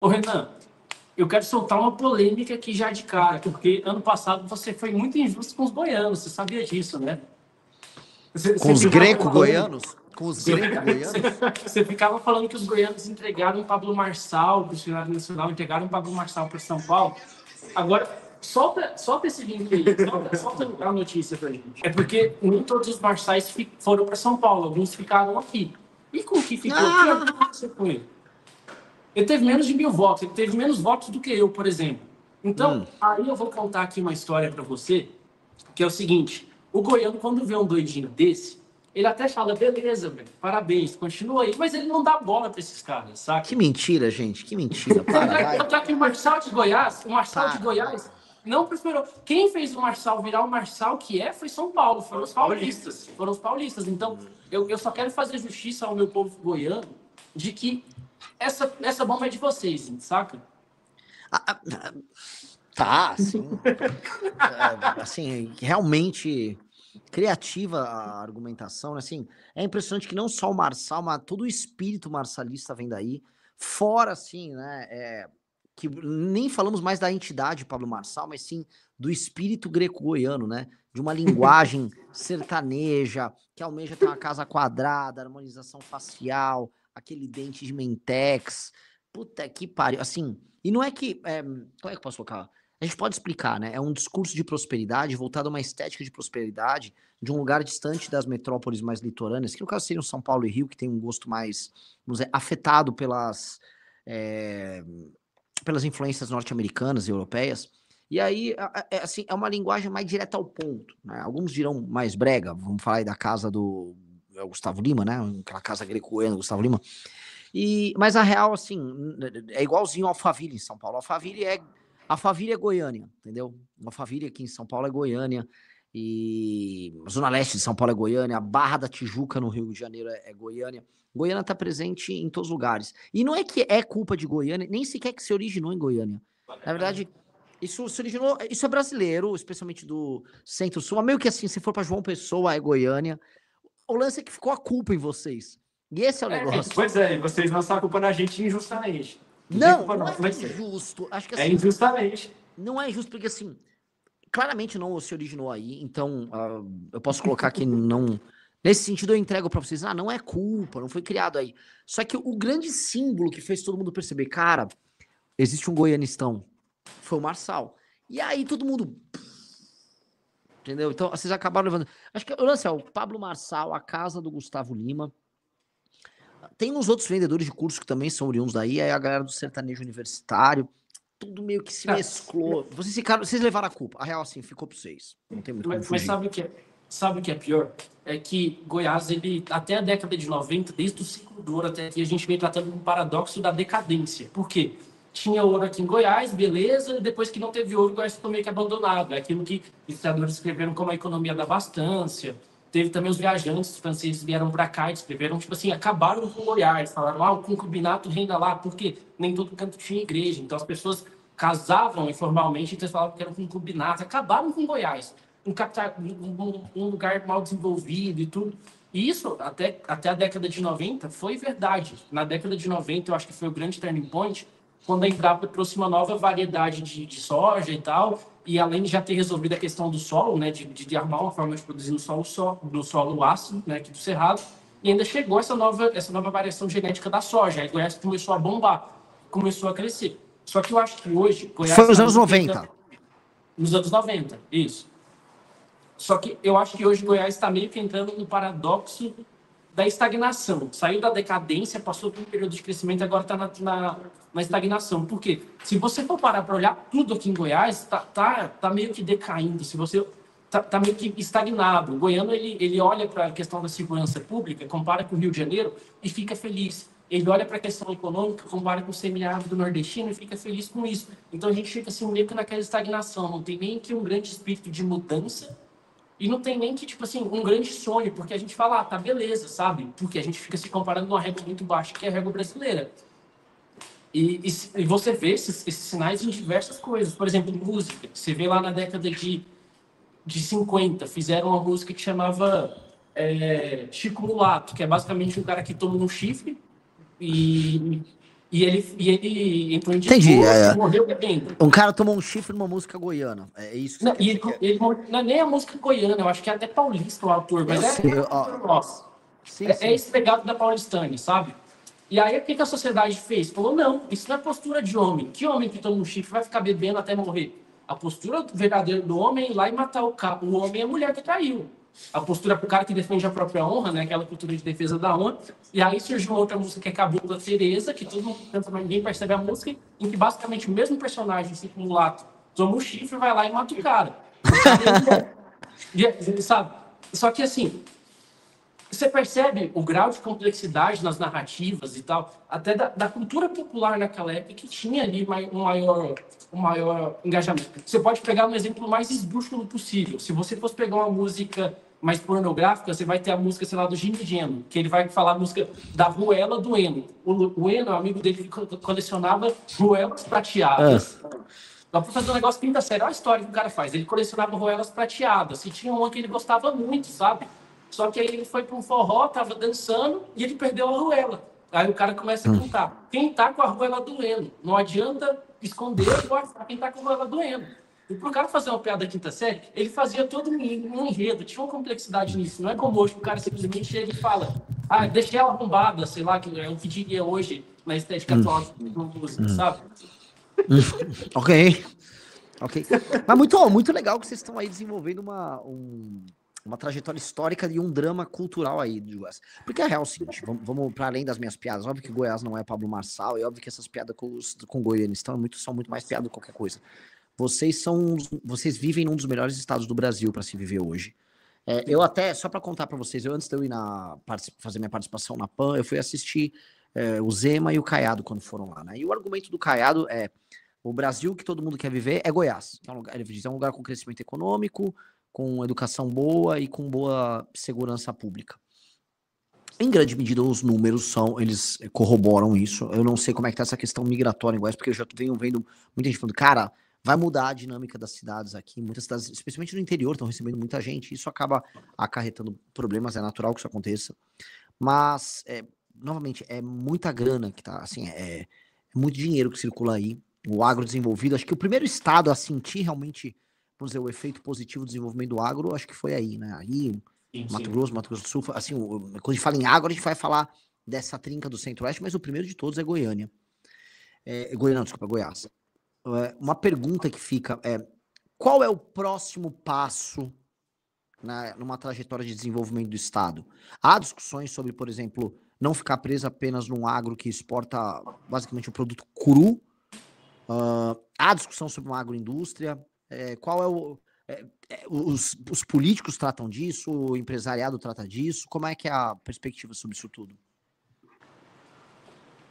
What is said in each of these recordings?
Ô, Renan, eu quero soltar uma polêmica aqui já de cara, porque ano passado você foi muito injusto com os goianos, você sabia disso, né? Com Você os ficava falando, greco-goianos? Com os você, greco-goianos? você ficava falando que os goianos entregaram o Pablo Marçal para o cenário nacional, entregaram o Pablo Marçal para São Paulo. Agora, solta esse link aí, solta a notícia pra gente. É porque nem todos os Marçais foram para São Paulo, alguns ficaram aqui. E com o que ficou aqui, o que aconteceu com ele? Ele teve menos de 1.000 votos, ele teve menos votos do que eu, por exemplo. Então, aí eu vou contar aqui uma história para você, que é o seguinte: o goiano, quando vê um doidinho desse, ele até fala, beleza, velho, parabéns, continua aí, mas ele não dá bola para esses caras, saca? Que mentira, gente. Que mentira. Para, vai. Tanto é que o Marçal de Para, Goiás, vai. não prosperou. Quem fez o Marçal virar o Marçal que é foi São Paulo, foram os paulistas. Foram os paulistas. Então, eu só quero fazer justiça ao meu povo goiano de que essa bomba é de vocês, saca? Tá, sim. Assim, realmente criativa a argumentação, né? Assim, é impressionante que não só o Marçal, mas todo o espírito marçalista vem daí. Fora, assim, né? Que nem falamos mais da entidade Pablo Marçal, mas sim do espírito greco-goiano, né? De uma linguagem sertaneja, que almeja ter uma casa quadrada, harmonização facial, aquele dente de mentex. Puta que pariu. Assim, e não é que. Como é que eu posso colocar? A gente pode explicar, né? É um discurso de prosperidade voltado a uma estética de prosperidade de um lugar distante das metrópoles mais litorâneas, que no caso seriam São Paulo e Rio, que tem um gosto mais, vamos dizer, afetado é, pelas influências norte-americanas e europeias. E aí, assim, é uma linguagem mais direta ao ponto, né? Alguns dirão mais brega, vamos falar aí da casa do Gustavo Lima, né? Aquela casa greco-goiana, Gustavo Lima. Mas a real, assim, é igualzinho ao Alphaville em São Paulo. Alphaville é Goiânia, entendeu? Alphaville aqui em São Paulo é Goiânia, e a Zona Leste de São Paulo é Goiânia, a Barra da Tijuca no Rio de Janeiro é Goiânia. Goiânia está presente em todos os lugares. E não é que é culpa de Goiânia, nem sequer que se originou em Goiânia. Na verdade, isso se originou, isso é brasileiro, especialmente do Centro-Sul, mas meio que assim, se for para João Pessoa, é Goiânia. O lance é que ficou a culpa em vocês. E esse é o negócio. Pois é, e vocês lançam a culpa na gente injustamente. Não tem Não, culpa não não, é mas injusto. Acho que é assim, injustamente. não é injusto porque assim, claramente não se originou aí, então eu posso colocar que não. Nesse sentido, eu entrego pra vocês, não é culpa, não foi criado aí. Só que o grande símbolo que fez todo mundo perceber, cara, existe um goianistão, foi o Marçal. E aí todo mundo. Entendeu? Então, vocês acabaram levando. Acho que o lance é o Pablo Marçal, a casa do Gustavo Lima. Tem uns outros vendedores de curso que também são oriundos daí, aí a galera do sertanejo universitário. Tudo meio que se Cara, mesclou. Vocês levaram a culpa. A real, assim, ficou pra vocês. Não tem muito como mas fugir. sabe o que é pior? É que Goiás, ele, até a década de 90, desde o ciclo do ouro até aqui, a gente vem tratando um paradoxo da decadência. Por quê? Tinha ouro aqui em Goiás, beleza, e depois que não teve ouro, Goiás ficou meio que abandonado. É aquilo que historiadores escreveram como a economia da abastança. Teve também os viajantes franceses vieram para cá e escreveram, tipo assim, acabaram com Goiás. Falaram, o concubinato reina lá, porque nem todo canto tinha igreja. Então as pessoas casavam informalmente, então eles falavam que era um concubinato. Acabaram com Goiás. Um lugar mal desenvolvido e tudo. E isso, até a década de 90, foi verdade. Na década de 90, eu acho que foi o grande turning point, quando a Embrapa trouxe uma nova variedade de soja e tal, e além de já ter resolvido a questão do solo, né, de armar uma forma de produzir no solo ácido, né, aqui do Cerrado, e ainda chegou essa nova variação genética da soja. Aí Goiás começou a bombar, começou a crescer. Só que eu acho que hoje Goiás Foi nos está anos 90. nos anos 90, isso. Só que eu acho que hoje Goiás está meio que entrando no paradoxo da estagnação. Saiu da decadência, passou por um período de crescimento, agora está na estagnação. Por quê? Se você for parar para olhar tudo aqui em Goiás, tá meio que decaindo. Se você tá meio que estagnado. O goiano ele olha para a questão da segurança pública, compara com o Rio de Janeiro e fica feliz. Ele olha para a questão econômica, compara com o semiárido do nordestino e fica feliz com isso. Então a gente fica assim meio que naquela estagnação. Não tem nem que um grande espírito de mudança e não tem nem que, tipo assim, um grande sonho, porque a gente fala, tá beleza, sabe? Porque a gente fica se comparando numa régua muito baixa, que é a régua brasileira. E você vê esses sinais em diversas coisas. Por exemplo, música. Você vê lá na década de 50, fizeram uma música que chamava Chico Mulato, que é basicamente um cara que toma um chifre e E ele entrou em Entendi. desgosto e morreu bebendo. Um cara tomou um chifre numa música goiana. É isso que Não, você e quer dizer. não é nem a música goiana, eu acho que é até paulista o autor, Eu mas sei, é cultura nossa. sim, É sim. esse pegado da paulistânia, sabe? E aí, o que a sociedade fez? Falou, não, isso não é postura de homem. Que homem que toma um chifre vai ficar bebendo até morrer? A postura verdadeira do homem é ir lá e matar o cara. O homem é a mulher que traiu. A postura pro cara que defende a própria honra, né? Aquela cultura de defesa da honra. E aí surgiu uma outra música que é Caboclo da Cereza, que todo mundo canta, mas ninguém percebe a música, em que basicamente o mesmo personagem, assim, com um lato, toma um chifre, vai lá e mata o cara. O cara é mulher. Sabe? Só que assim, você percebe o grau de complexidade nas narrativas e tal, até da cultura popular naquela época, que tinha ali um maior engajamento. Você pode pegar um exemplo mais esdrúxulo possível. Se você fosse pegar uma música mais pornográfica, você vai ter a música, sei lá, do Jimmy Jam, que ele vai falar a música da Ruela do Eno. O Eno, amigo dele, que colecionava ruelas prateadas. Dá pra fazer um negócio quinta série. Olha a história que o cara faz. Ele colecionava roelas prateadas. E tinha uma que ele gostava muito, sabe? Só que aí ele foi para um forró, tava dançando e ele perdeu a arruela. Aí o cara começa a cantar. Quem tá com a arruela doendo? Não adianta esconder ou guardar quem tá com a arruela doendo. E pro cara fazer uma piada quinta série, ele fazia todo um enredo. Tinha uma complexidade nisso. Não é como hoje, o cara simplesmente chega e fala: ah, deixei ela arrombada, sei lá, que é o que diria hoje na estética atual da música, sabe? Ok. Ok. Mas muito legal que vocês estão aí desenvolvendo uma trajetória histórica e um drama cultural aí de Goiás. Porque a real é o seguinte, vamos para além das minhas piadas. Óbvio que Goiás não é Pablo Marçal, e óbvio que essas piadas com goianistão são muito mais piada do que qualquer coisa. Vocês vivem num dos melhores estados do Brasil para se viver hoje. Eu até, só para contar para vocês, antes de eu ir fazer minha participação na PAN, eu fui assistir o Zema e o Caiado quando foram lá, né? E o argumento do Caiado é: o Brasil que todo mundo quer viver é Goiás. Ele diz, é um lugar com crescimento econômico, com educação boa e com boa segurança pública. Em grande medida, os números eles corroboram isso. Eu não sei como é que tá essa questão migratória em Goiás, porque eu já venho vendo muita gente falando, cara, vai mudar a dinâmica das cidades aqui. Muitas cidades, especialmente no interior, estão recebendo muita gente. Isso acaba acarretando problemas, é natural que isso aconteça. Mas, novamente, é muita grana que tá, assim, é muito dinheiro que circula aí. O agro desenvolvido, acho que o primeiro estado a sentir realmente, vamos dizer, o efeito positivo do desenvolvimento do agro, acho que foi aí, né? Aí, Sim, Mato sim. Grosso do Sul, assim, quando a gente fala em agro, a gente vai falar dessa trinca do Centro-Oeste, mas o primeiro de todos é Goiânia. Goiânia, não, desculpa, Goiás. Uma pergunta que fica é: qual é o próximo passo numa trajetória de desenvolvimento do Estado? Há discussões sobre, por exemplo, não ficar preso apenas num agro que exporta basicamente o produto cru. Há discussão sobre uma agroindústria. Qual é os políticos tratam disso, o empresariado trata disso? Como é que é a perspectiva sobre isso tudo?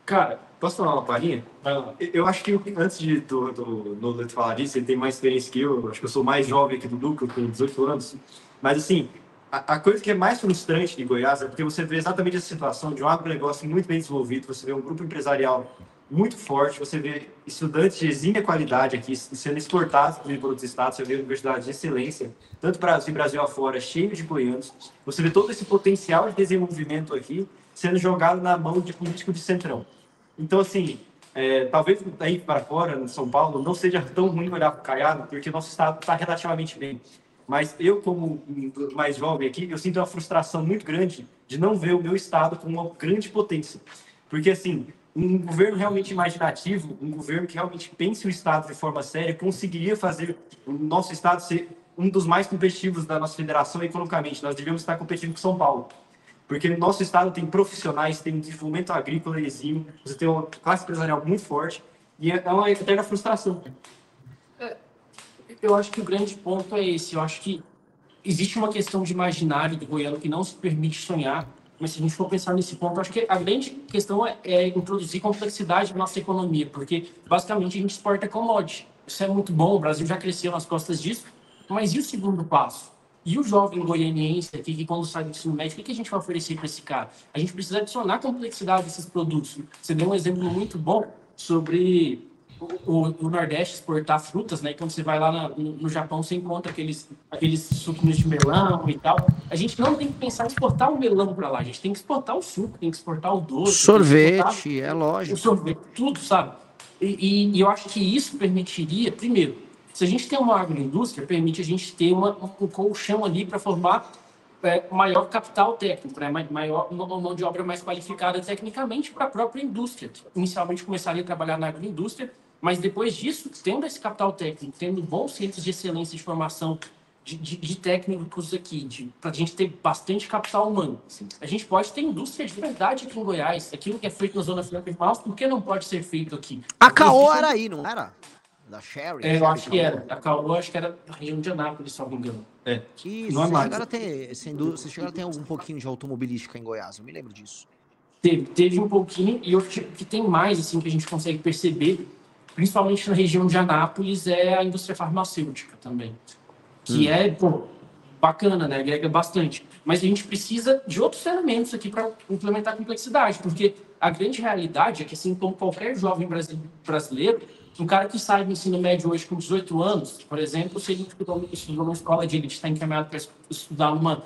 Cara, posso falar uma palhinha? Vai lá. Eu acho que antes do Noleto falar disso, ele tem mais experiência que eu. Acho que eu sou mais jovem aqui do núcleo, com 18 anos. Mas, assim, a coisa que é mais frustrante de Goiás é porque você vê exatamente essa situação de um agronegócio muito bem desenvolvido, você vê um grupo empresarial muito forte, você vê estudantes de exímia qualidade aqui sendo exportados para outros estados, você vê universidades de excelência, tanto Brasil afora, cheio de goianos. Você vê todo esse potencial de desenvolvimento aqui sendo jogado na mão de político de centrão. Então, assim, talvez daí para fora, no São Paulo, não seja tão ruim olhar para o Caiado, porque nosso estado está relativamente bem. Mas eu, como mais jovem aqui, eu sinto uma frustração muito grande de não ver o meu estado como uma grande potência. Porque, assim, um governo realmente imaginativo, um governo que realmente pense o estado de forma séria, conseguiria fazer o nosso estado ser um dos mais competitivos da nossa federação economicamente. Nós devíamos estar competindo com São Paulo. Porque no nosso estado tem profissionais, tem um desenvolvimento agrícola exímio, você tem uma classe empresarial muito forte, e é uma eterna frustração. Eu acho que o grande ponto é esse. Eu acho que existe uma questão de imaginário do goiano que não se permite sonhar, mas se a gente for pensar nesse ponto, eu acho que a grande questão é introduzir complexidade na nossa economia, porque basicamente a gente exporta commodity. Isso é muito bom, o Brasil já cresceu nas costas disso, mas e o segundo passo? E o jovem goianiense aqui, que quando sai do ensino médio, o que a gente vai oferecer para esse cara? A gente precisa adicionar complexidade a esses produtos. Você deu um exemplo muito bom sobre o Nordeste exportar frutas, né? Quando você vai lá no Japão, você encontra aqueles sucos de melão e tal. A gente não tem que pensar em exportar o melão para lá, a gente tem que exportar o suco, tem que exportar o doce, tem que Sorvete, é exportar o lógico. sorvete, tudo, sabe? E eu acho que isso permitiria, primeiro, se a gente tem uma agroindústria, permite a gente ter um colchão ali para formar maior capital técnico, né? Uma mão de obra mais qualificada tecnicamente para a própria indústria. Inicialmente começaria a trabalhar na agroindústria, mas depois disso, tendo esse capital técnico, tendo bons centros de excelência de formação de técnicos aqui, para a gente ter bastante capital humano, a gente pode ter indústria de verdade aqui em Goiás. Aquilo que é feito na Zona Franca de Manaus, por que não pode ser feito aqui? A Caoa era aí, não era? Da Sherry? Eu acho que era. A Caoa, acho que era na região de Anápolis, se não me engano. Isso, Não é mais. Vocês chegaram a ter um pouquinho de automobilística em Goiás, eu me lembro disso. Teve um pouquinho, e eu acho que tem mais, assim, que a gente consegue perceber, principalmente na região de Anápolis, é a indústria farmacêutica também. Que é, bacana, né? Agrega bastante. Mas a gente precisa de outros elementos aqui para implementar a complexidade, porque a grande realidade é que, assim como qualquer jovem brasileiro, um cara que sai do ensino médio hoje com 18 anos, por exemplo, se ele estudou numa escola de elite, está encaminhado para estudar uma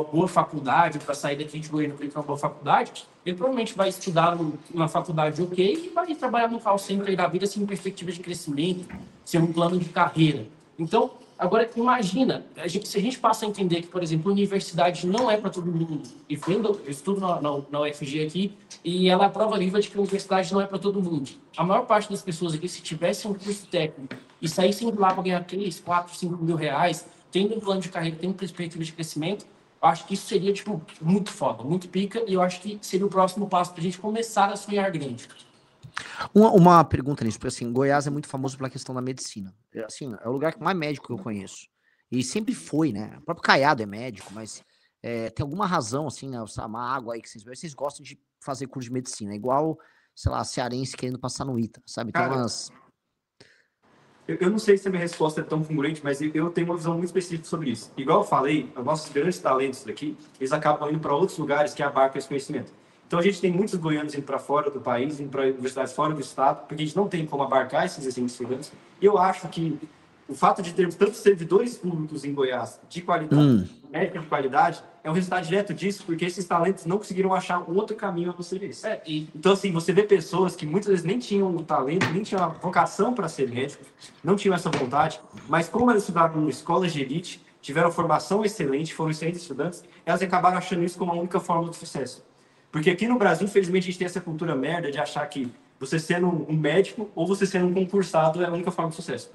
boa faculdade, para sair daqui de Goiânia para ir para uma boa faculdade, ele provavelmente vai estudar numa faculdade ok e vai trabalhar no call center da vida sem perspectiva de crescimento, sem um plano de carreira. Então, agora, imagina, se a gente passa a entender que, por exemplo, a universidade não é para todo mundo, e eu estudo na UFG aqui, e ela é a prova viva de que a universidade não é para todo mundo. A maior parte das pessoas aqui, se tivesse um curso técnico e saíssem de lá para ganhar 3, 4, 5 mil reais, tendo um plano de carreira, tendo perspectiva de crescimento, eu acho que isso seria, tipo, muito foda, muito pica, e eu acho que seria o próximo passo para a gente começar a sonhar grande. Uma pergunta nisso, porque assim, Goiás é muito famoso pela questão da medicina. Assim, é o lugar que mais médico que eu conheço. E sempre foi, né? O próprio Caiado é médico, mas tem alguma razão, assim, né? Uma água aí que vocês gostam de fazer curso de medicina. É igual, sei lá, cearense querendo passar no ITA, sabe? Tem umas... Eu não sei se a minha resposta é tão congruente, mas eu tenho uma visão muito específica sobre isso. Igual eu falei, os nossos grandes talentos daqui, eles acabam indo para outros lugares que abarcam esse conhecimento. Então, a gente tem muitos goianos indo para fora do país, indo para universidades fora do estado, porque a gente não tem como abarcar esses estudantes. E eu acho que o fato de termos tantos servidores públicos em Goiás de qualidade, médica de qualidade, é um resultado direto disso, porque esses talentos não conseguiram achar um outro caminho a não ser esse. Então, assim, você vê pessoas que muitas vezes nem tinham o talento, nem tinham a vocação para ser médico, não tinham essa vontade, mas como elas estudaram em escolas de elite, tiveram formação excelente, foram excelentes estudantes, elas acabaram achando isso como a única forma de sucesso. Porque aqui no Brasil, infelizmente, a gente tem essa cultura merda de achar que você sendo um médico ou você sendo um concursado é a única forma de sucesso.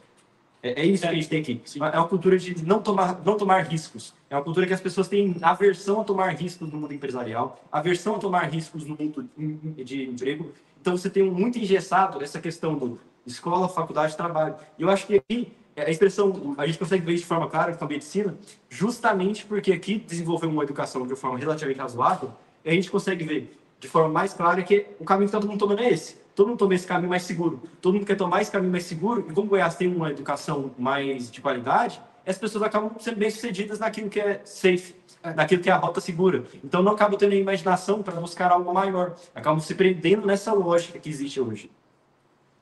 É isso que a gente tem aqui. Sim. É uma cultura de não tomar riscos. É uma cultura que as pessoas têm aversão a tomar riscos no mundo empresarial, aversão a tomar riscos no mundo de emprego. Então, você tem muito engessado essa questão do escola, faculdade, trabalho. E eu acho que aqui, a expressão, a gente consegue ver isso de forma clara com a medicina, justamente porque aqui desenvolveu uma educação de forma relativamente razoável, e a gente consegue ver de forma mais clara que o caminho que todo mundo toma não é esse. Todo mundo toma esse caminho mais seguro. Todo mundo quer tomar esse caminho mais seguro. E como o Goiás tem uma educação mais de qualidade, as pessoas acabam sendo bem-sucedidas naquilo que é safe, naquilo que é a rota segura. Então, não acabam tendo a imaginação para buscar algo maior. Acabam se prendendo nessa lógica que existe hoje.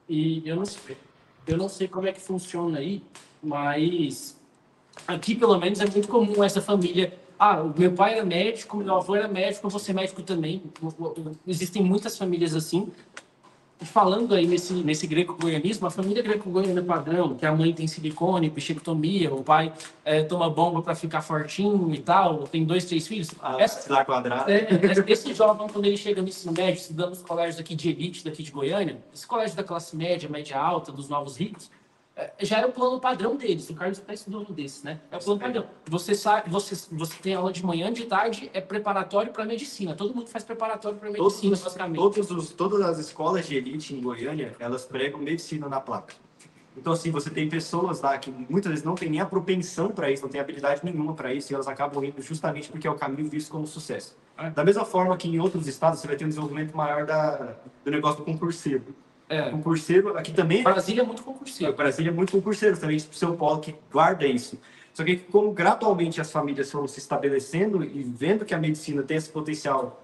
E eu não sei como é que funciona aí, mas aqui, pelo menos, é muito comum essa família... o meu pai era médico, meu avô era médico, eu vou ser médico também. Existem muitas famílias assim. Falando aí nesse greco-goianismo, a família greco-goiana padrão, que a mãe tem silicone, bichectomia, o pai toma bomba para ficar fortinho e tal, tem 2, 3 filhos. Esse jovem, quando ele chega no ensino médio, estudando nos colégios aqui de elite, daqui de Goiânia, esse colégio da classe média, média alta, dos novos ricos, já era o plano padrão deles. O Carlos até estudou um desses, né? É o plano padrão. Você tem aula de manhã, de tarde, é preparatório para medicina. Todo mundo faz preparatório para medicina, basicamente. Todas as escolas de elite em Goiânia, elas pregam medicina na placa. Então, assim, você tem pessoas lá que muitas vezes não têm nem a propensão para isso, não têm habilidade nenhuma para isso, e elas acabam indo justamente porque é o caminho visto como sucesso. Da mesma forma que em outros estados você vai ter um desenvolvimento maior do negócio do concurseiro. Concurseiro, aqui também... Brasília é muito concurseiro. Brasília é muito concurseiro, também o São Paulo que guarda isso. Só que como gradualmente as famílias foram se estabelecendo e vendo que a medicina tem esse potencial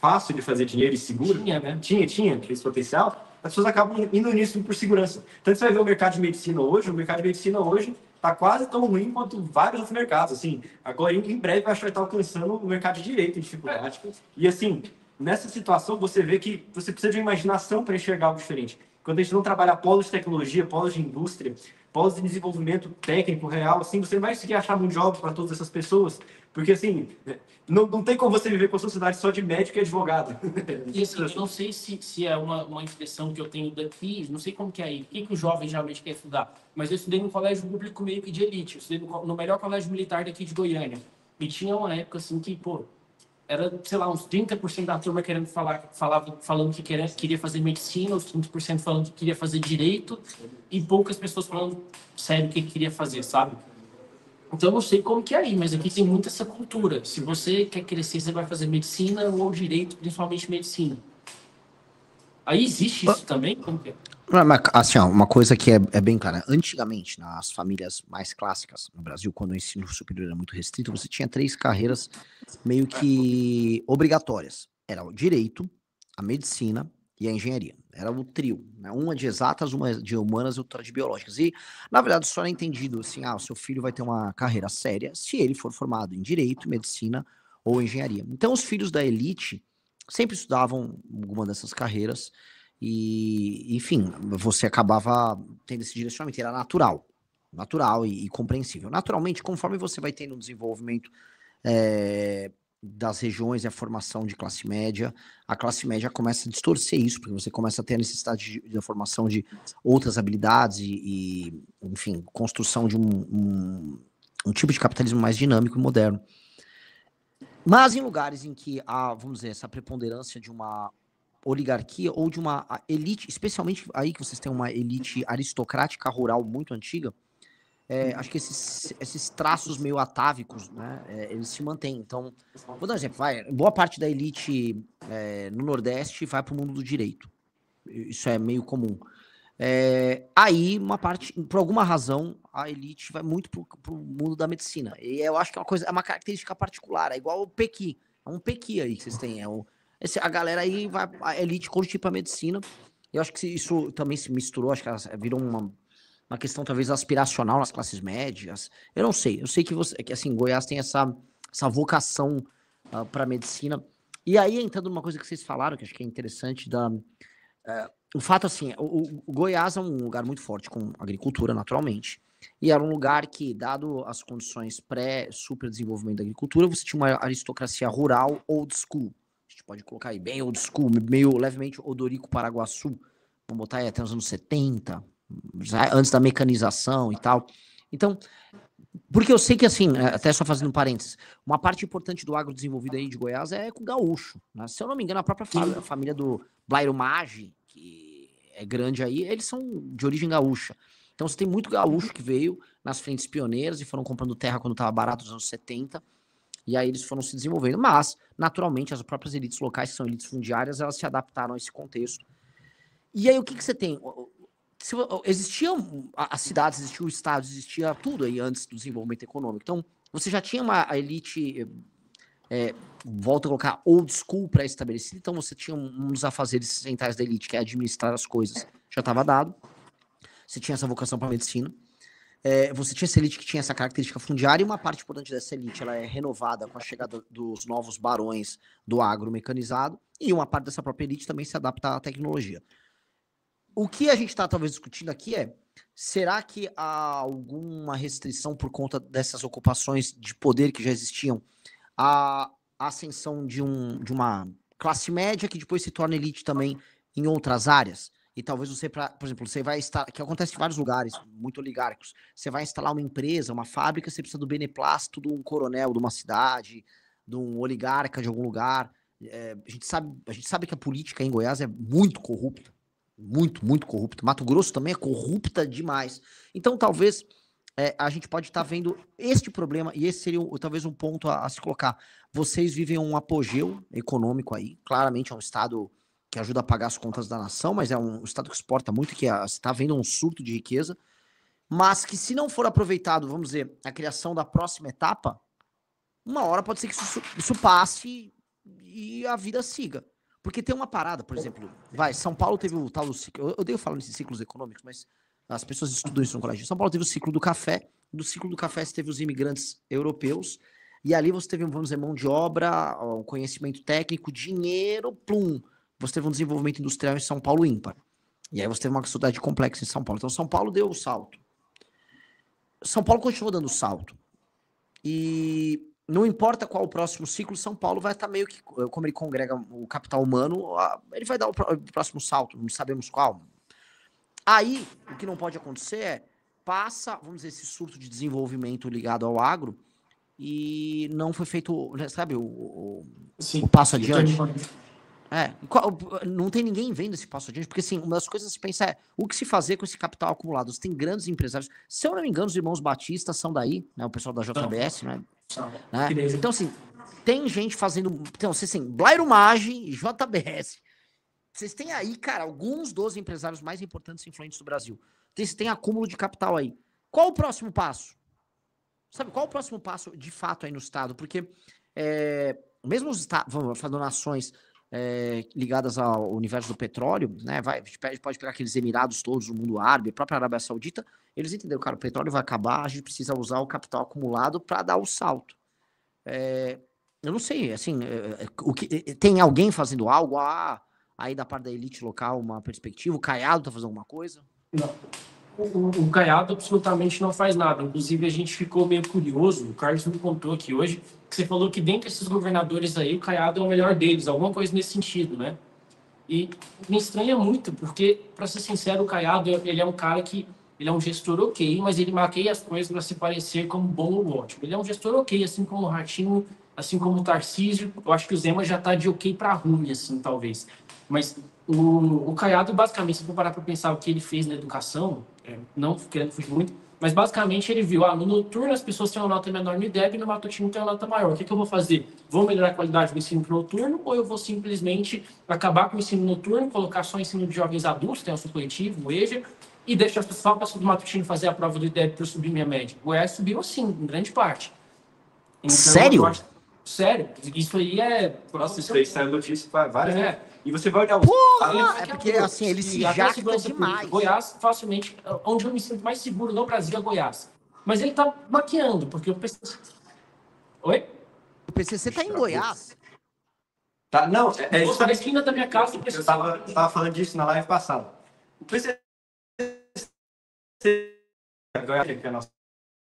fácil de fazer dinheiro e seguro... Tinha, né? Tinha esse potencial. as pessoas acabam indo nisso por segurança. Então, você vai ver o mercado de medicina hoje, está quase tão ruim quanto vários outros mercados. Assim, agora, em breve, acho que vai estar alcançando o mercado de direito em dificuldade. E, assim, nessa situação, você vê que você precisa de uma imaginação para enxergar algo diferente. Quando a gente não trabalha polos de tecnologia, polos de indústria, polos de desenvolvimento técnico real, assim, você não vai conseguir achar um job para todas essas pessoas, porque, assim, não tem como você viver com a sociedade só de médico e advogado. E assim, eu não sei se é uma impressão que eu tenho daqui, não sei como que é aí, o que o jovem geralmente quer estudar, mas eu estudei no colégio público meio que de elite, eu estudei no melhor colégio militar daqui de Goiânia, e tinha uma época assim que, pô, era, sei lá, uns 30% da turma querendo falando que queria fazer medicina, os 30% falando que queria fazer direito, e poucas pessoas falando sério o que queria fazer, sabe? Então, eu não sei como que é aí, mas aqui tem muita essa cultura. Se você quer crescer, você vai fazer medicina ou direito, principalmente medicina. Aí existe isso também? Como que é? Mas, assim, ó, uma coisa que é bem clara. Antigamente, nas famílias mais clássicas no Brasil, quando o ensino superior era muito restrito, você tinha 3 carreiras meio que obrigatórias. Era o direito, a medicina e a engenharia. Era o trio, né? Uma de exatas, uma de humanas e outra de biológicas. E, na verdade, só era entendido assim, o seu filho vai ter uma carreira séria se ele for formado em direito, medicina ou engenharia. Então, os filhos da elite sempre estudavam alguma dessas carreiras e, enfim, você acabava tendo esse direcionamento, era natural e compreensível. Naturalmente, conforme você vai tendo um desenvolvimento das regiões e a formação de classe média, a classe média começa a distorcer isso, porque você começa a ter a necessidade da formação de outras habilidades e enfim, construção de um tipo de capitalismo mais dinâmico e moderno. Mas em lugares em que há, vamos dizer, essa preponderância de uma oligarquia ou de uma elite, especialmente aí que vocês têm uma elite aristocrática rural muito antiga, acho que esses traços meio atávicos, né, eles se mantêm. Então, vou dar um exemplo, boa parte da elite no Nordeste vai para o mundo do direito. Isso é meio comum. Aí, uma parte, por alguma razão, a elite vai muito para o mundo da medicina. E eu acho que é uma característica particular, é igual o Pequi. É um Pequi aí que vocês têm. A galera aí vai, a elite curte para medicina. Eu acho que isso também se misturou, acho que virou uma questão talvez aspiracional nas classes médias. Eu não sei. Eu sei que assim, Goiás tem essa vocação para medicina. E aí, entrando numa coisa que vocês falaram, que acho que é interessante, o fato, assim, o Goiás é um lugar muito forte com agricultura, naturalmente. E era um lugar que, dado as condições pré-super desenvolvimento da agricultura, você tinha uma aristocracia rural old school. A gente pode colocar aí bem old school, meio levemente Odorico Paraguaçu. Vamos botar aí até os anos 70, antes da mecanização e tal. Então, porque eu sei que, assim, até só fazendo parênteses, uma parte importante do agro desenvolvido aí de Goiás é com gaúcho, né? Se eu não me engano, a própria família do Blairo Maggi, que é grande aí, eles são de origem gaúcha. Então você tem muito gaúcho que veio nas frentes pioneiras e foram comprando terra quando estava barato nos anos 70, e aí eles foram se desenvolvendo. Mas, naturalmente, as próprias elites locais, que são elites fundiárias, elas se adaptaram a esse contexto. E aí o que você tem? Existiam as cidades, existia o estado, existia tudo aí antes do desenvolvimento econômico. Então, você já tinha a elite, volta a colocar, old school pré-estabelecida. Então, você tinha um dos afazeres centrais da elite, que é administrar as coisas, já estava dado. Você tinha essa vocação para a medicina. Você tinha essa elite que tinha essa característica fundiária, e uma parte importante dessa elite ela é renovada com a chegada dos novos barões do agro mecanizado, e uma parte dessa própria elite também se adapta à tecnologia. O que a gente está talvez discutindo aqui será que há alguma restrição por conta dessas ocupações de poder que já existiam, a ascensão de uma classe média que depois se torna elite também em outras áreas? E talvez você, por exemplo, você vai estar, que acontece em vários lugares muito oligárquicos, você vai instalar uma empresa, uma fábrica, você precisa do beneplácito de um coronel de uma cidade, de um oligarca de algum lugar. A gente sabe que a política em Goiás é muito corrupta. Muito corrupta. Mato Grosso também é corrupta demais. Então, talvez a gente pode estar vendo este problema, e esse seria talvez um ponto a se colocar. Vocês vivem um apogeu econômico aí. Claramente é um estado que ajuda a pagar as contas da nação, mas é um estado que exporta muito, que está vendo um surto de riqueza, mas que se não for aproveitado, vamos dizer, a criação da próxima etapa, uma hora pode ser que isso passe e a vida siga. Porque tem uma parada, por exemplo, São Paulo teve o tal do ciclo, eu odeio falar nesses ciclos econômicos, mas as pessoas estudam isso no colégio. São Paulo teve o ciclo do café, do ciclo do café você teve os imigrantes europeus, e ali você teve, vamos dizer, mão de obra, o conhecimento técnico, dinheiro, plum. Você teve um desenvolvimento industrial em São Paulo ímpar. E aí você teve uma sociedade complexa em São Paulo. Então São Paulo deu o salto. São Paulo continuou dando salto. E não importa qual o próximo ciclo, São Paulo vai estar meio que, como ele congrega o capital humano, ele vai dar o próximo salto, não sabemos qual. Aí, o que não pode acontecer é, vamos dizer, esse surto de desenvolvimento ligado ao agro, e não foi feito, sabe, o passo adiante. Não tem ninguém vendo esse passo adiante, porque assim, uma das coisas que se pensa é o que se fazer com esse capital acumulado. Você tem grandes empresários, se eu não me engano, os irmãos Batista são daí, né, o pessoal da JBS, né? Então, assim, tem gente fazendo. Então, assim, Blairo Maggi e JBS. Vocês têm aí, cara, alguns dos empresários mais importantes e influentes do Brasil. Vocês têm acúmulo de capital aí. Qual o próximo passo? Sabe, qual o próximo passo de fato aí no Estado? Porque mesmo os estados, vamos falar de nações ligadas ao universo do petróleo, né? A gente pode pegar aqueles Emirados todos, o mundo árabe, a própria Arábia Saudita, eles entenderam, cara, o petróleo vai acabar, a gente precisa usar o capital acumulado para dar o salto. Eu não sei, assim, tem alguém fazendo algo aí da parte da elite local, uma perspectiva? O Caiado tá fazendo alguma coisa? Não. O Caiado absolutamente não faz nada. Inclusive, a gente ficou meio curioso, o Carlos me contou aqui hoje, que você falou que dentre esses governadores aí, o Caiado é o melhor deles, alguma coisa nesse sentido, né? E me estranha muito, porque, para ser sincero, o Caiado, ele é um cara que, ele é um gestor ok, mas ele maqueia as coisas para se parecer como bom ou ótimo. Ele é um gestor ok, assim como o Ratinho, assim como o Tarcísio. Eu acho que o Zema já tá de ok para ruim, assim, talvez. Mas o Caiado, basicamente, se for parar para pensar o que ele fez na educação, não querendo fugir muito, mas basicamente ele viu, no noturno as pessoas têm uma nota menor no IDEB e no matutino tem uma nota maior. O que eu vou fazer? Vou melhorar a qualidade do ensino noturno ou eu vou simplesmente acabar com o ensino noturno, colocar só o ensino de jovens adultos, tem o supletivo, o EJA, e deixar só o pessoal do matutino fazer a prova do IDEB para eu subir minha média? O Goiás subiu assim, em grande parte. Então, sério? Sério, isso aí Nossa, isso aí saiu notícia para várias. E você vai olhar porque assim, ele se jacta demais. Goiás, facilmente, onde eu me sinto mais seguro no Brasil é Goiás. Mas ele tá maquiando, porque o PCC... Oi? O PCC tá em Goiás? Tá, não, na esquina da minha casa. Eu tava falando disso na live passada. O PCC, Goiás, que é a nossa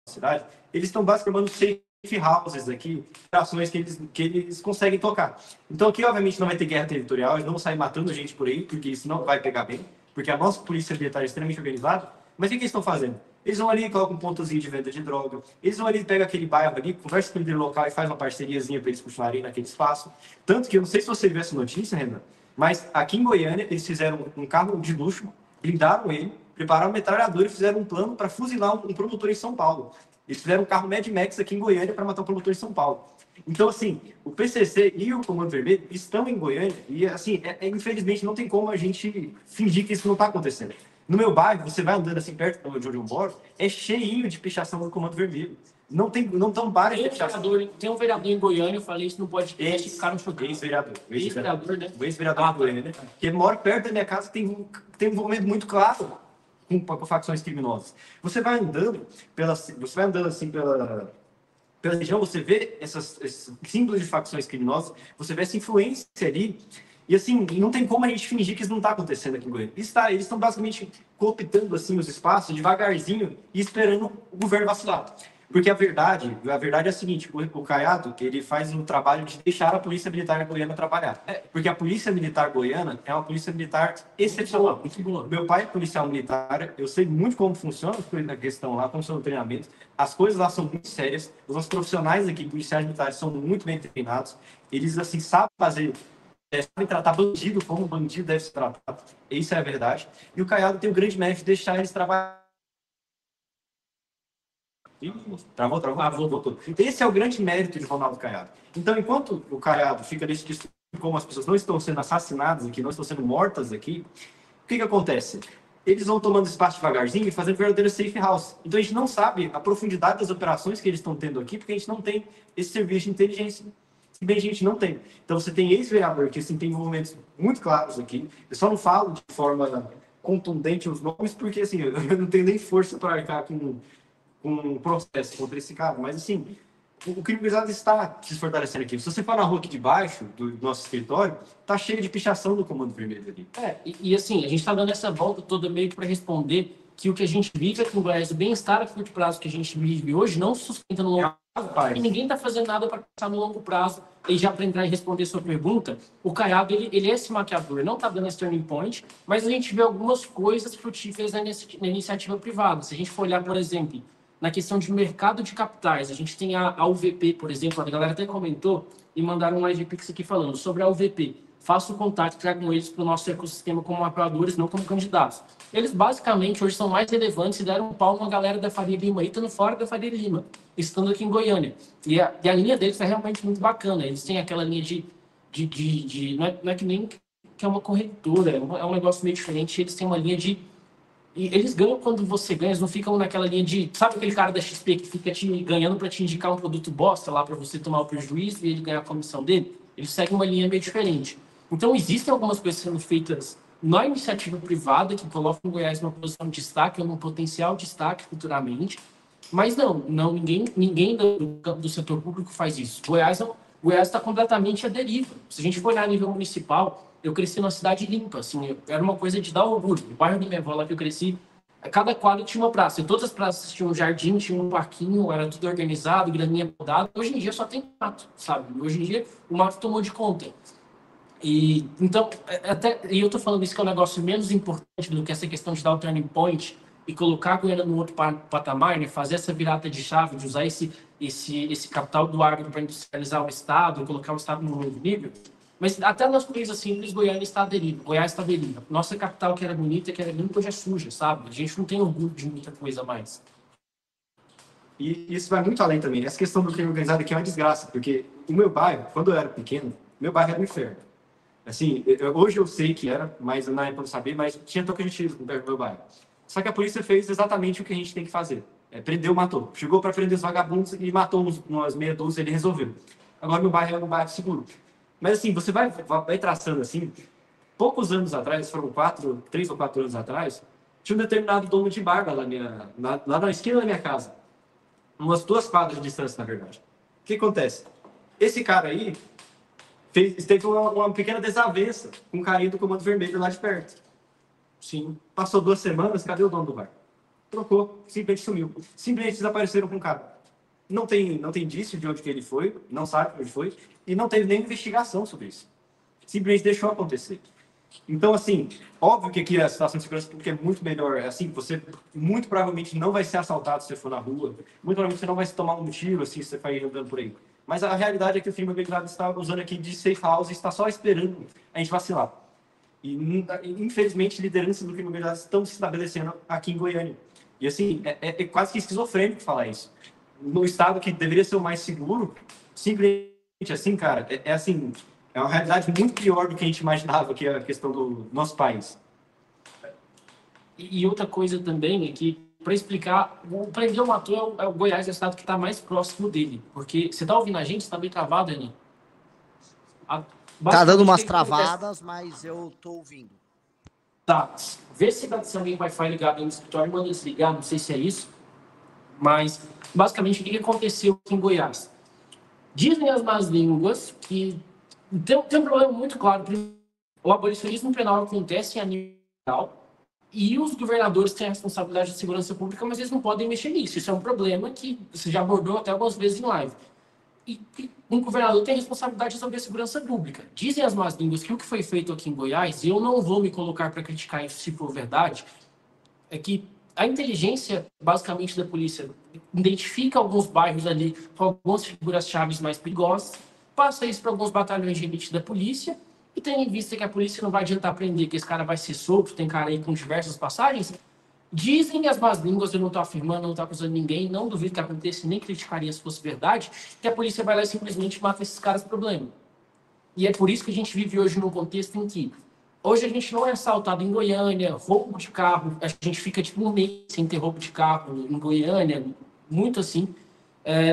cidade, eles estão basicamente safe houses aqui, ações que eles conseguem tocar. Então aqui, obviamente, não vai ter guerra territorial, eles não vão sair matando gente por aí, porque isso não vai pegar bem, porque a nossa polícia militar é extremamente organizada. Mas o que eles estão fazendo? Eles vão ali e colocam um pontozinho de venda de droga, eles vão ali e pegam aquele bairro ali, conversa com o líder local e faz uma parceriazinha para eles continuarem naquele espaço. Tanto que, eu não sei se você viu essa notícia, Renan, mas aqui em Goiânia, eles fizeram um carro de luxo, blindaram ele, prepararam um metralhador e fizeram um plano para fuzilar um promotor em São Paulo. Eles fizeram um carro Mad Max aqui em Goiânia para matar um promotor em São Paulo. Então, assim, o PCC e o Comando Vermelho estão em Goiânia e, assim, infelizmente, não tem como a gente fingir que isso não está acontecendo. No meu bairro, você vai andando assim perto de onde eu moro, é cheinho de pichação do Comando Vermelho. Não tão várias de pichação. Tem um vereador em Goiânia, eu falei isso no podcast, ficaram chocando. Ex-vereador, né? O ex-vereador de Goiânia, né? Que mora perto da minha casa, tem um envolvimento muito claro com facções criminosas. Você vai andando assim pela região, você vê esses símbolos de facções criminosas, você vê essa influência ali, e assim, não tem como a gente fingir que isso não está acontecendo aqui em Goiânia. Eles estão basicamente cooptando assim os espaços devagarzinho e esperando o governo vacilar. Porque a verdade é a seguinte, o Caiado, ele faz um trabalho de deixar a polícia militar goiana trabalhar. Porque a polícia militar goiana é uma polícia militar excepcional. Muito boa. Meu pai é policial militar, eu sei muito como funciona a questão lá, como funciona o treinamento. As coisas lá são muito sérias, os nossos profissionais aqui, policiais militares, são muito bem treinados. Eles, assim, sabem tratar bandido como um bandido deve ser tratado. Isso é a verdade. E o Caiado tem o grande mérito de deixar eles trabalhar. Voltou. Esse é o grande mérito de Ronaldo Caiado. Então, enquanto o Caiado fica nesse discurso como as pessoas não estão sendo assassinadas aqui, não estão sendo mortas aqui, o que acontece? Eles vão tomando espaço devagarzinho e fazendo verdadeiro safe house. Então, a gente não sabe a profundidade das operações que eles estão tendo aqui, porque a gente não tem esse serviço de inteligência. Se bem gente não tem. Então você tem ex-vereador que assim, tem movimentos muito claros aqui. Eu só não falo de forma contundente os nomes, porque assim, eu não tenho nem força para arcar com um processo contra esse cara. Mas assim, o crime organizado está se fortalecendo aqui. Se você for na rua aqui de baixo, do nosso escritório, tá cheio de pichação do Comando Vermelho ali. E assim, a gente está dando essa volta toda meio para responder que o que a gente vive aqui no Goiás, o bem-estar a curto prazo que a gente vive hoje, não se sustenta no longo prazo, e ninguém está fazendo nada para pensar no longo prazo. E já para entrar e responder sua pergunta, o Caiado, ele é esse maquiador, não está dando esse turning point, mas a gente vê algumas coisas frutíferas na iniciativa privada. Se a gente for olhar, por exemplo, na questão de mercado de capitais, a gente tem a UVP, por exemplo, a galera até comentou e mandaram um live pix aqui falando sobre a UVP. Faça o contato, tragam eles para o nosso ecossistema como apoiadores, não como candidatos. Eles basicamente hoje são mais relevantes e deram um pau na galera da Faria Lima, aí estando fora da Faria Lima, estando aqui em Goiânia. E a linha deles é realmente muito bacana. Eles têm aquela linha não é que nem que é uma corretora, é um negócio meio diferente. Eles têm uma linha de. E eles ganham quando você ganha, eles não ficam naquela linha de. Sabe aquele cara da XP que fica te ganhando para te indicar um produto bosta lá para você tomar o prejuízo e ele ganhar a comissão dele? Eles seguem uma linha meio diferente. Então, existem algumas coisas sendo feitas na iniciativa privada que colocam o Goiás numa posição de destaque ou num potencial destaque futuramente, mas ninguém do setor público faz isso. Goiás está completamente à deriva. Se a gente for olhar a nível municipal, eu cresci numa cidade limpa, assim, era uma coisa de dar orgulho. O bairro da minha avó lá que eu cresci, cada quadro tinha uma praça, e todas as praças tinham um jardim, tinha um parquinho, era tudo organizado, graminha podada. Hoje em dia só tem mato, sabe? Hoje em dia o mato tomou de conta. E então, e eu tô falando isso que é um negócio menos importante do que essa questão de dar o turning point e colocar a Goiânia no outro patamar, né? Fazer essa virada de chave, de usar esse capital do agro para industrializar o Estado, colocar o Estado no novo nível. Mas até nas coisas simples, Goiânia está à deriva, Goiás está à deriva. Nossa capital, que era bonita, que era limpa, hoje é suja, sabe? A gente não tem orgulho de muita coisa mais. E isso vai muito além também. Essa questão do crime organizado aqui é uma desgraça, porque o meu bairro, quando eu era pequeno, meu bairro era um inferno. Assim, hoje eu sei que era, mas na época eu não sabia, mas tinha tocantins no meu bairro. Só que a polícia fez exatamente o que a gente tem que fazer. Prendeu, matou. Chegou para prender os vagabundos e matou umas meia dúzia, ele resolveu. Agora meu bairro é um bairro seguro. Mas assim, você vai traçando assim, poucos anos atrás, foram 3 ou 4 anos atrás, tinha um determinado dono de bar lá na esquina da minha casa. Umas 2 quadras de distância, na verdade. O que acontece? Esse cara aí teve uma pequena desavença com o carinha do Comando Vermelho lá de perto. Sim. Passou 2 semanas, cadê o dono do bar? Trocou, simplesmente sumiu. Simplesmente desapareceram com o cara. Não tem indício de onde que ele foi, não sabe onde foi, e não teve nem investigação sobre isso. Simplesmente deixou acontecer. Então, assim, óbvio que aqui a situação de segurança pública é muito melhor. Assim, você muito provavelmente não vai ser assaltado se você for na rua. Muito provavelmente você não vai se tomar um tiro assim, se você for andando por aí. Mas a realidade é que o crime organizado está usando aqui de safe house e está só esperando a gente vacilar. E, infelizmente, lideranças do crime organizado estão se estabelecendo aqui em Goiânia. E, assim, é quase que esquizofrênico falar isso. No estado que deveria ser o mais seguro, simplesmente assim, cara, assim, é uma realidade muito pior do que a gente imaginava, que é a questão do nosso país. E outra coisa também é que, para explicar, o Prendeu Matou é o Goiás, é o estado que está mais próximo dele. Porque você está ouvindo a gente? Está bem travado, Aninha? Tá dando umas travadas, mas eu tô ouvindo. Tá. Vê se alguém Wi-Fi ligado no escritório, manda desligar, não sei se é isso. Mas, basicamente, o que aconteceu aqui em Goiás? Dizem as más línguas que tem um problema muito claro. O abolicionismo penal acontece a nível geral e os governadores têm a responsabilidade de segurança pública, mas eles não podem mexer nisso. Isso é um problema que você já abordou até algumas vezes em live. E um governador tem responsabilidade sobre a segurança pública. Dizem as más línguas que o que foi feito aqui em Goiás, e eu não vou me colocar para criticar isso se for verdade, é que a inteligência, basicamente, da polícia identifica alguns bairros ali com algumas figuras-chave mais perigosas, passa isso para alguns batalhões de elite da polícia, e tendo em vista que a polícia não vai adiantar prender, que esse cara vai ser solto, tem cara aí com diversas passagens, dizem as más línguas, eu não estou afirmando, não estou acusando ninguém, não duvido que aconteça, nem criticaria se fosse verdade, que a polícia vai lá e simplesmente mata esses caras problema. E é por isso que a gente vive hoje num contexto em que hoje a gente não é assaltado em Goiânia, roubo de carro, a gente fica tipo um mês sem ter roubo de carro em Goiânia, muito assim.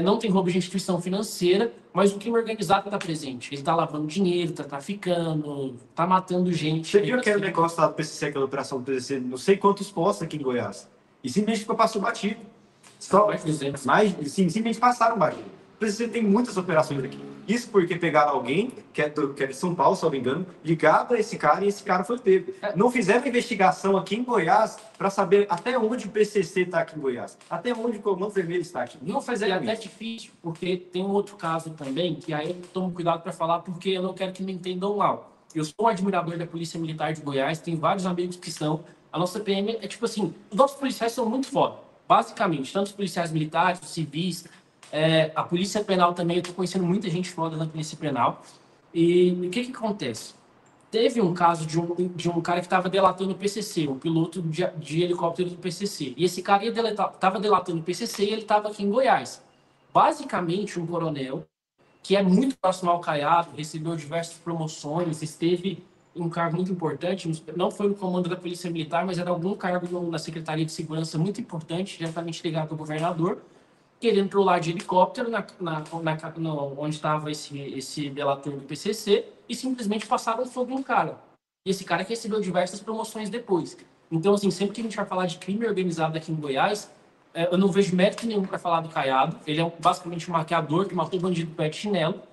não tem roubo de instituição financeira, mas o crime organizado está presente. Ele está lavando dinheiro, está traficando, está matando gente. Você viu aquele negócio lá do PCC, aquela operação do PCC, não sei quantos postos aqui em Goiás. E simplesmente passou batido. Só, Mais de 200. simplesmente passaram batido. O PCC tem muitas operações aqui. Isso porque pegaram alguém, que é de São Paulo, se não me engano, ligado a esse cara e esse cara foi pego. Não fizeram investigação aqui em Goiás para saber até onde o PCC está aqui em Goiás. Até onde o Comando Vermelho está aqui. Não fazer até difícil, porque tem um outro caso também, que aí eu tomo cuidado para falar, porque eu não quero que me entendam mal. Eu sou um admirador da Polícia Militar de Goiás, tenho vários amigos que são. A nossa PM é tipo assim, os nossos policiais são muito foda, basicamente, tanto os policiais militares, os civis, a Polícia Penal também, eu tô conhecendo muita gente foda na Polícia Penal. E o que acontece? Teve um caso de um cara que estava delatando o PCC, um piloto de helicóptero do PCC. E esse cara estava delatando o PCC e ele estava aqui em Goiás. Basicamente, um coronel que é muito próximo ao Caiado, recebeu diversas promoções, esteve em um cargo muito importante, não foi no comando da Polícia Militar, mas era algum cargo na Secretaria de Segurança muito importante, diretamente ligado ao governador, que ele entrou lá de helicóptero, onde estava esse delator do PCC, e simplesmente passaram fogo no cara. E esse cara que recebeu diversas promoções depois. Então, assim, sempre que a gente vai falar de crime organizado aqui em Goiás, eu não vejo mérito nenhum para falar do Caiado. Ele é basicamente um maquiador que matou bandido do pé de chinelo.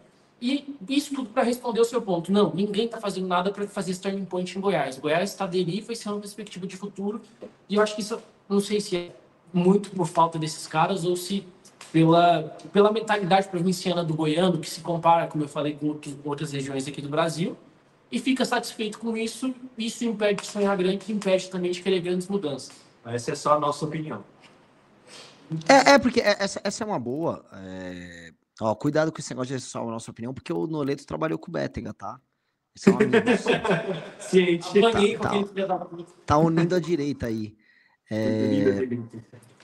E isso tudo para responder o seu ponto. Não, ninguém está fazendo nada para fazer esse turning point em Goiás. Goiás está à deriva e sem uma perspectiva de futuro. E eu acho que isso, não sei se é muito por falta desses caras ou se pela mentalidade provinciana do goiano, que se compara, como eu falei, com outras regiões aqui do Brasil, e fica satisfeito com isso. Isso impede de sonhar grande e impede também de querer grandes mudanças. Essa é só a nossa opinião. Porque essa é uma boa. Ó, cuidado com esse negócio de só a nossa opinião, porque o Noleto trabalhou com o Bétega, tá? São amigos. Ciente. Tá unindo a direita aí.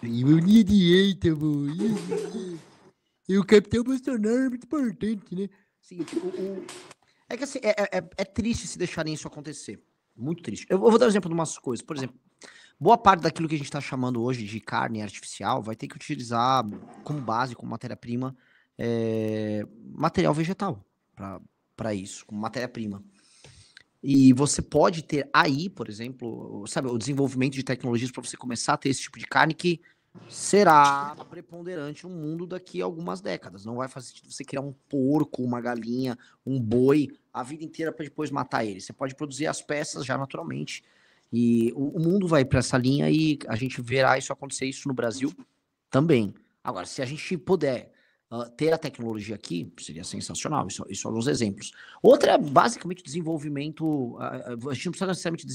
Unir a direita, amor. E o Capitão Bolsonaro é muito importante, né? Seguinte, é que assim, é triste se deixarem isso acontecer. Muito triste. Eu vou dar um exemplo de umas coisas. Por exemplo, boa parte daquilo que a gente está chamando hoje de carne artificial vai ter que utilizar como base, como matéria-prima, material vegetal para isso, como matéria-prima. E você pode ter aí, por exemplo, sabe, o desenvolvimento de tecnologias para você começar a ter esse tipo de carne que será preponderante no mundo daqui a algumas décadas. Não vai fazer sentido você criar um porco, uma galinha, um boi a vida inteira para depois matar ele. Você pode produzir as peças já naturalmente. E o mundo vai para essa linha e a gente verá isso acontecer isso no Brasil também. Agora, se a gente puder ter a tecnologia aqui, seria sensacional. Isso são alguns exemplos. Outra é basicamente desenvolvimento. A gente não precisa necessariamente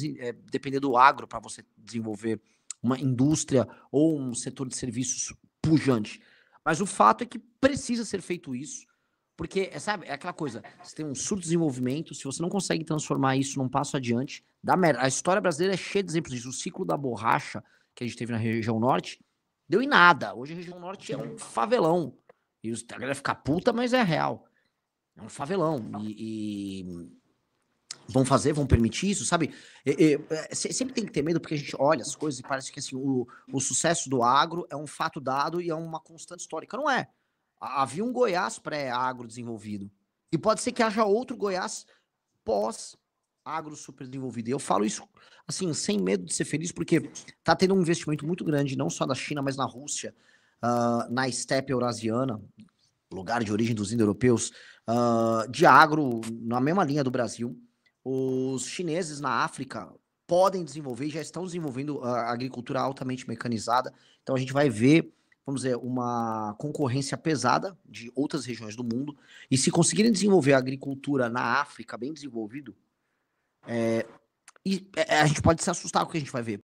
depender do agro para você desenvolver uma indústria ou um setor de serviços pujante. Mas o fato é que precisa ser feito isso, porque, sabe, é aquela coisa, você tem um subdesenvolvimento, se você não consegue transformar isso num passo adiante, dá merda. A história brasileira é cheia de exemplos disso. O ciclo da borracha que a gente teve na região norte deu em nada. Hoje a região norte é um favelão. E a galera fica puta, mas é real. É um favelão. Vão permitir isso, sabe? Sempre tem que ter medo, porque a gente olha as coisas e parece que assim, o sucesso do agro é um fato dado e é uma constante histórica. Não é. Havia um Goiás pré-agro desenvolvido. E pode ser que haja outro Goiás pós-agro super desenvolvido. E eu falo isso, assim, sem medo de ser feliz, porque tá tendo um investimento muito grande, não só da China, mas na Rússia, na estepe eurasiana, lugar de origem dos indo-europeus, de agro na mesma linha do Brasil. Os chineses na África podem desenvolver, já estão desenvolvendo a agricultura altamente mecanizada. Então a gente vai ver, vamos dizer, uma concorrência pesada de outras regiões do mundo. E se conseguirem desenvolver a agricultura na África bem desenvolvido, a gente pode se assustar com o que a gente vai ver.